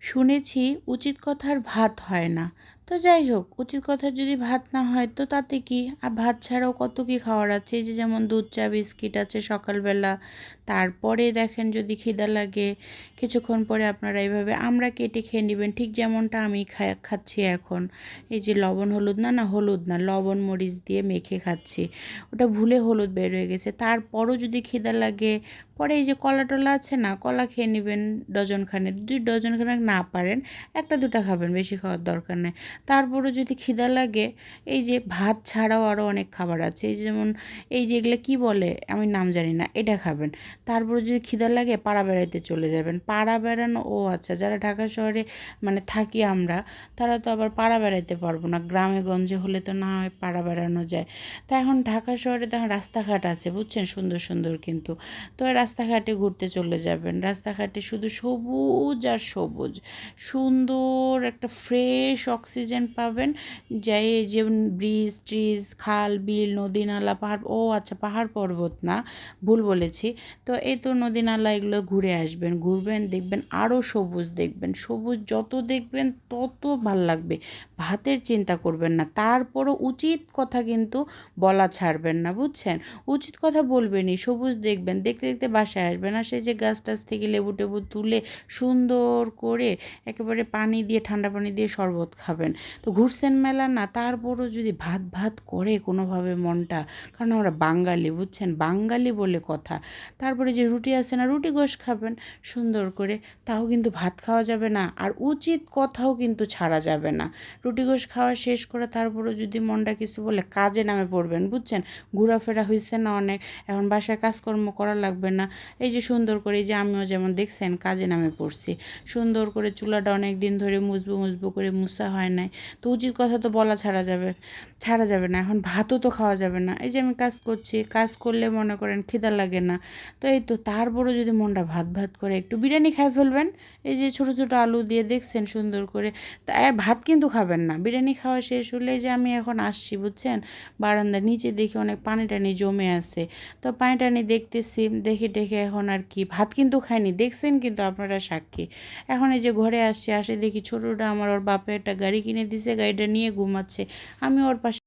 শুনেছি উচিত কথার ভাত হয় না। তো যাই হোক, উচিত কথার যদি ভাত না হয় তো তাতে কি? আর ভাত ছাড়াও কত কি খাওয়ার আছে। এই যে যেমন দুধ চা বিস্কিট আছে সকালবেলা। তারপরে দেখেন যদি খিদা লাগে কিছুক্ষণ পরে আপনারা এইভাবে আমরা কেটে খেয়ে নেবেন, ঠিক যেমনটা আমি খাচ্ছি এখন। এই যে লবণ হলুদ না হলুদ না, লবণ মরিচ দিয়ে মেখে খাচ্ছি। ওটা ভুলে হলুদ বের হয়ে গেছে। তারপরও যদি খিদা লাগে পরে এই যে কলা টলা আছে না, কলা খেয়ে নেবেন ডজনখানেক। যদি ডজনখানেক না পারেন একটা দুটা খাবেন, বেশি খাওয়ার দরকার নেই। তারপরও যদি খিদা লাগে এই যে ভাত ছাড়াও আরও অনেক খাবার আছে, এই যেমন এই যে এগুলো কী বলে আমি নাম জানি না, এটা খাবেন। তারপরে যদি খিদা লাগে পাড়া বেড়াইতে চলে যাবেন। পাড়া বেড়ানো, ও আচ্ছা, যারা ঢাকা শহরে মানে থাকি আমরা, তারা তো আবার পাড়া বেড়াইতে পারবো না। গ্রামে গঞ্জে হলে তো না হয় পাড়া বেড়ানো যায়। তা এখন ঢাকা শহরে দেখেন রাস্তাঘাট আছে বুঝছেন, সুন্দর সুন্দর কিন্তু। তো রাস্তাঘাটে ঘুরতে চলে যাবেন। রাস্তাঘাটে শুধু সবুজ আর সবুজ, সুন্দর একটা ফ্রেশ অক্সিজেন পাবেন। যাই যেমন ব্রিজ ট্রিজ, খাল বিল, নদী নালা, পাহাড়, ও আচ্ছা পাহাড় পর্বত না, ভুল বলেছি। তো এই তো নদী নালা এগুলো ঘুরে আসবেন, ঘুরবেন, দেখবেন আরও সবুজ দেখবেন। সবুজ যত দেখবেন তত ভাল লাগবে। ভাতের চিন্তা করবেন না। তারপরও উচিত কথা কিন্তু বলা ছাড়বেন না বুঝছেন। উচিত কথা বলবেনই, সবুজ দেখবেন, দেখতে দেখতে বাসায় আসবেন। আর সেই যে গাছ টাছ থেকে লেবু টেবু তুলে সুন্দর করে একেবারে পানি দিয়ে, ঠান্ডা পানি দিয়ে শরবত খাবেন। তো ঘুরছেন মেলা না, তারপরও যদি ভাত ভাত করে কোনোভাবে মনটা, কারণ আমরা বাঙালি বুঝছেন, বাঙালি বলে কথা। তারপরে যে রুটি আছে না, রুটি গোশ খাবেন সুন্দর করে, তাও কিন্তু ভাত খাওয়া যাবে না। আর উচিত কথাও কিন্তু ছাড়া যাবে না। রুটি গোশ খাওয়া শেষ করে তারপরও যদি মনটা কিছু বলে কাজে নামে পড়বেন বুঝছেন। ঘোরাফেরা হয়েছে না অনেক, এখন বাসায় কাজকর্ম করা লাগবে না। এই যে সুন্দর করে, এই যে আমিও যেমন দেখছেন কাজে নামে পড়ছি, সুন্দর করে চুলাটা অনেক দিন ধরে মুছবো মুছবো করে মুছা হয় নাই। তো উচিত কথা তো বলা ছাড়া যাবে না। এখন ভাতও তো খাওয়া যাবে না। এই যে আমি কাজ করছি, কাজ করলে মনে করেন খিদা লাগে না। তো এই তো তারপরও যদি মনটা ভাত ভাত করে একটু বিরিয়ানি খাই ফেলবেন। এই যে ছোটো ছোটো আলু দিয়ে দেখছেন সুন্দর করে। তা ভাত কিন্তু খাবেন না। বিরিয়ানি খাওয়া শেষ হলে যে আমি এখন আসছি বুঝছেন, বারান্দার নিচে দেখি অনেক পানি টানি জমে আছে। তো পানি টানি দেখতেছি, দেখে টেখে এখন আর কি ভাত কিন্তু খাইনি, দেখছেন কিন্তু আপনারা সাক্ষী। এখন এই যে ঘরে আসছি, আসে দেখি ছোটোটা আমার ওর বাপে একটা গাড়ি কিনে দিছে, গাড়িটা নিয়ে ঘুমাচ্ছে। আমি ওর পাশে